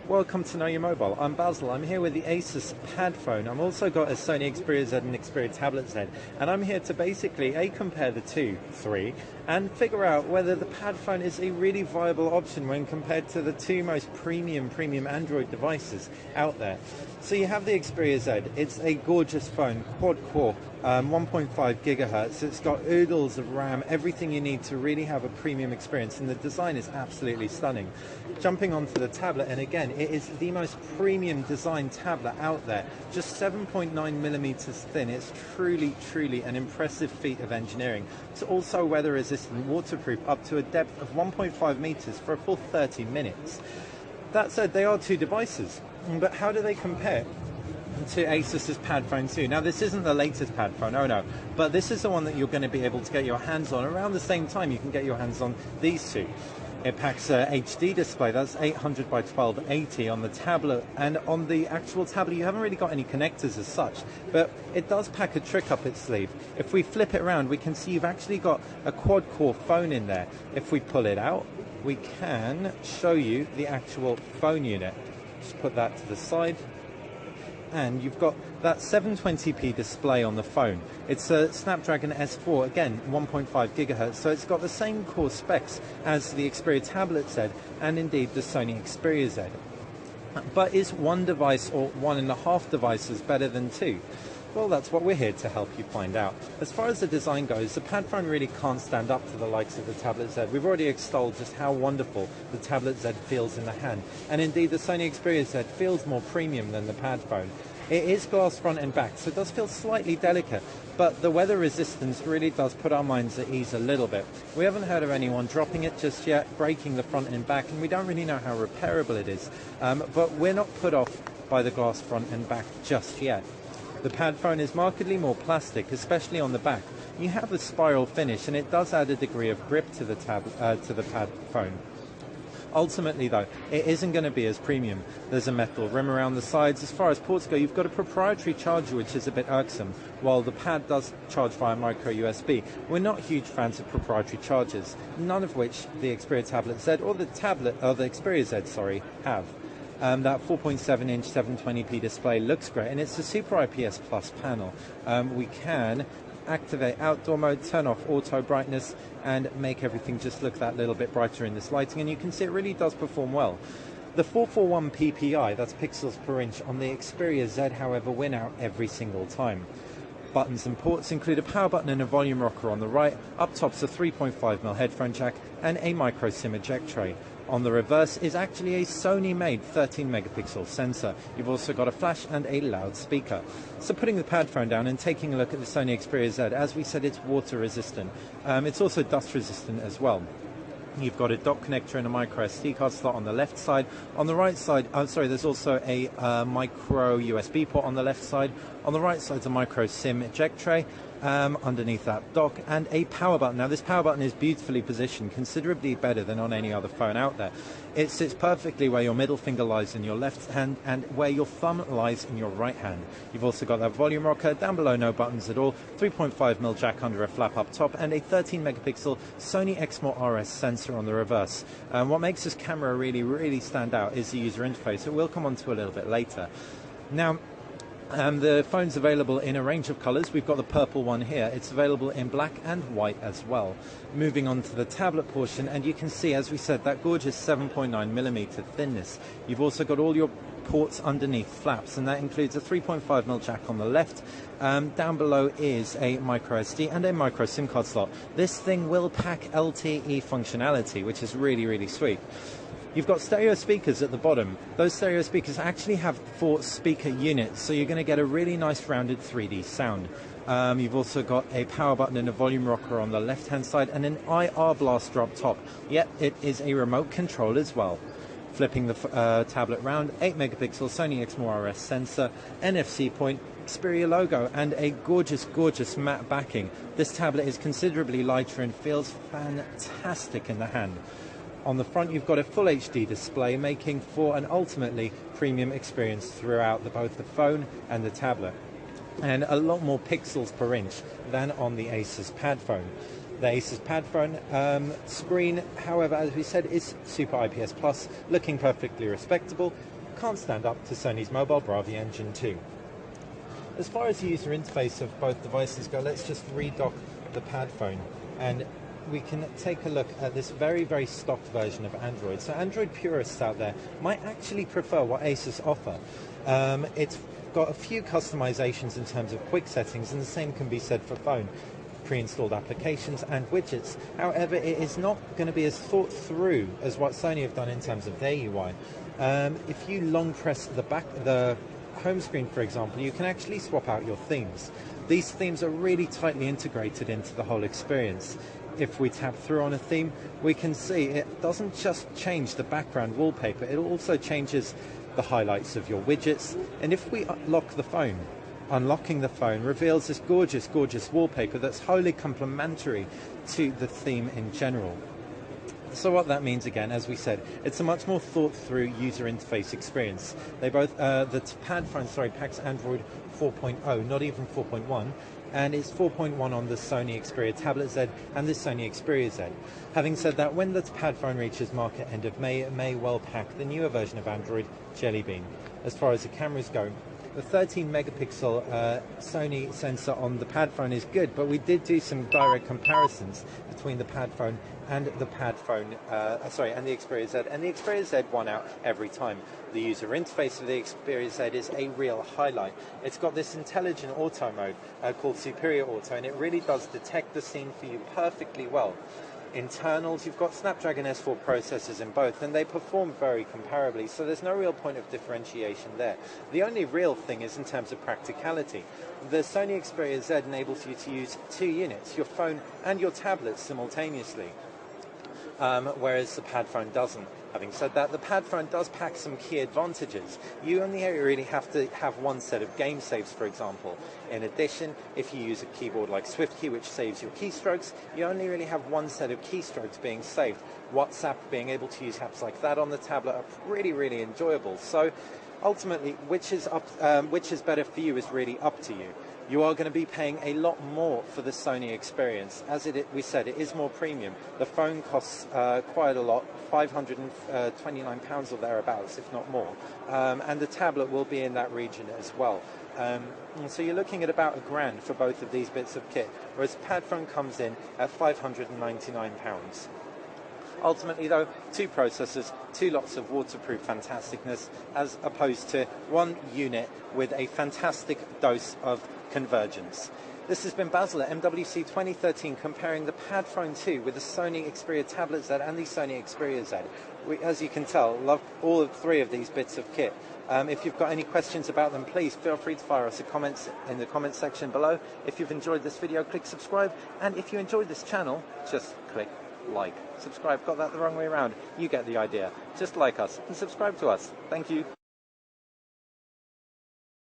Welcome to Know Your Mobile. I'm Basil. I'm here with the Asus Padfone. I've also got a Sony Xperia Z and Xperia Tablet Z, and I'm here to basically compare the three, and figure out whether the Padfone is a really viable option when compared to the two most premium Android devices out there. So you have the Xperia Z. It's a gorgeous phone, quad-core, 1.5 gigahertz. It's got oodles of RAM, everything you need to really have a premium experience, and the design is absolutely stunning. Jumping onto the tablet, and again, it is the most premium design tablet out there, just 7.9 millimeters thin. It's truly an impressive feat of engineering. It's also weather resistant, waterproof, up to a depth of 1.5 meters for a full 30 minutes. That said, they are two devices, but how do they compare to Asus's Padfone 2? Now, this isn't the latest Padfone, oh no, but this is the one that you're going to be able to get your hands on around the same time you can get your hands on these two. It packs a HD display, that's 800 by 1280 on the tablet, and on the actual tablet you haven't really got any connectors as such, but it does pack a trick up its sleeve. If we flip it around, we can see you've actually got a quad-core phone in there. If we pull it out, we can show you the actual phone unit. Just put that to the side, and you've got that 720p display on the phone. It's a Snapdragon S4, again 1.5 gigahertz, so it's got the same core specs as the Xperia Tablet Z and indeed the Sony Xperia Z. But is one device or 1.5 devices better than two? Well, that's what we're here to help you find out. As far as the design goes, the Padfone really can't stand up to the likes of the Tablet Z. We've already extolled just how wonderful the Tablet Z feels in the hand, and indeed the Sony Xperia Z feels more premium than the Padfone. It is glass front and back, so it does feel slightly delicate, but the weather resistance really does put our minds at ease a little bit. We haven't heard of anyone dropping it just yet, breaking the front and back, and we don't really know how repairable it is, but we're not put off by the glass front and back just yet. The Padfone is markedly more plastic, especially on the back. You have a spiral finish, and it does add a degree of grip to the Padfone. Ultimately, though, it isn't going to be as premium. There's a metal rim around the sides. As far as ports go, you've got a proprietary charger, which is a bit irksome, while the Pad does charge via micro USB. We're not huge fans of proprietary chargers, none of which the Xperia Tablet Z or the Xperia Z, have. That 4.7-inch 720p display looks great, and it's a Super IPS Plus panel. We can activate outdoor mode, turn off auto brightness, and make everything just look that little bit brighter in this lighting, and you can see it really does perform well. The 441 ppi, that's pixels per inch, on the Xperia Z, however, win out every single time. Buttons and ports include a power button and a volume rocker on the right. Up top's a 3.5mm headphone jack and a micro SIM eject tray. On the reverse is actually a Sony-made 13-megapixel sensor. You've also got a flash and a loudspeaker. So putting the Padfone down and taking a look at the Sony Xperia Z, as we said, it's water resistant. It's also dust resistant as well. You've got a dock connector and a micro SD card slot on the left side. On the right side, there's also a micro USB port on the left side. On the right side is a micro SIM eject tray. Underneath that dock, and a power button. Now, this power button is beautifully positioned, considerably better than on any other phone out there. It sits perfectly where your middle finger lies in your left hand and where your thumb lies in your right hand. You've also got that volume rocker. Down below, no buttons at all. 3.5mm jack under a flap up top, and a 13-megapixel Sony Xperia RS sensor on the reverse. What makes this camera really stand out is the user interface, that we'll come on to a little bit later. Now, the phone's available in a range of colours. We've got the purple one here. It's available in black and white as well. Moving on to the tablet portion, and you can see, as we said, that gorgeous 7.9mm thinness. You've also got all your ports underneath flaps, and that includes a 3.5mm jack on the left. Down below is a micro SD and a micro SIM card slot. This thing will pack LTE functionality, which is really sweet. You've got stereo speakers at the bottom. Those stereo speakers actually have 4 speaker units, so you're going to get a really nice rounded 3D sound. You've also got a power button and a volume rocker on the left-hand side, and an IR blaster up top. Yet it is a remote control as well. Flipping the tablet round, 8-megapixel Sony Xperia RS sensor, NFC point, Xperia logo, and a gorgeous matte backing. This tablet is considerably lighter and feels fantastic in the hand. On the front, you've got a full HD display, making for an ultimately premium experience throughout both the phone and the tablet, and a lot more pixels per inch than on the Asus Padfone. The Asus Padfone screen, however, as we said, is Super IPS Plus, looking perfectly respectable. can't stand up to Sony's Mobile Bravi Engine 2. As far as the user interface of both devices go, let's just redock the Padfone, and we can take a look at this very, very stock version of Android. So Android purists out there might actually prefer what Asus offer. It's got a few customizations in terms of quick settings, and the same can be said for phone, pre-installed applications and widgets. However, it is not going to be as thought through as what Sony have done in terms of their UI. If you long press the home screen, for example, you can actually swap out your themes. These themes are really tightly integrated into the whole experience. If we tap through on a theme, we can see it doesn't just change the background wallpaper, it also changes the highlights of your widgets. And if we unlock the phone, unlocking the phone reveals this gorgeous, gorgeous wallpaper that's wholly complementary to the theme in general. So what that means, again, as we said, it's a much more thought-through user interface experience. They both, the Padfone, packs Android 4.0, not even 4.1, and it's 4.1 on the Sony Xperia Tablet Z and the Sony Xperia Z. Having said that, when the Padfone reaches market end of May, it may well pack the newer version of Android, Jelly Bean. As far as the cameras go, the 13 megapixel Sony sensor on the Padfone is good, but we did do some direct comparisons between the Padfone and the Padfone, and the Xperia Z, and the Xperia Z won out every time. The user interface of the Xperia Z is a real highlight. It's got this intelligent auto mode called Superior Auto, and it really does detect the scene for you perfectly well. Internals, you've got Snapdragon S4 processors in both, and they perform very comparably, so there's no real point of differentiation there. The only real thing is in terms of practicality. The Sony Xperia Z enables you to use 2 units, your phone and your tablet simultaneously, whereas the Padfone doesn't. Having said that, the Padfone does pack some key advantages. You only really have to have one set of game saves, for example. In addition, if you use a keyboard like SwiftKey, which saves your keystrokes, you only really have one set of keystrokes being saved. WhatsApp, being able to use apps like that on the tablet are really, really enjoyable. So ultimately, which is better for you is really up to you. You are going to be paying a lot more for the Sony experience. As we said, it is more premium. The phone costs quite a lot, £529 or thereabouts, if not more. And the tablet will be in that region as well. So you're looking at about £1,000 for both of these bits of kit, whereas Padfone comes in at £599. Ultimately, though, 2 processors, 2 lots of waterproof fantasticness, as opposed to 1 unit with a fantastic dose of convergence. This has been Basil at MWC 2013, comparing the Padfone 2 with the Sony Xperia Tablet Z and the Sony Xperia Z. We, as you can tell, love all 3 of these bits of kit. If you've got any questions about them, please feel free to fire us a comment in the comments section below. If you've enjoyed this video, click subscribe, and if you enjoyed this channel, just click like. Subscribe, got that the wrong way around. You get the idea. Just like us and subscribe to us. Thank you.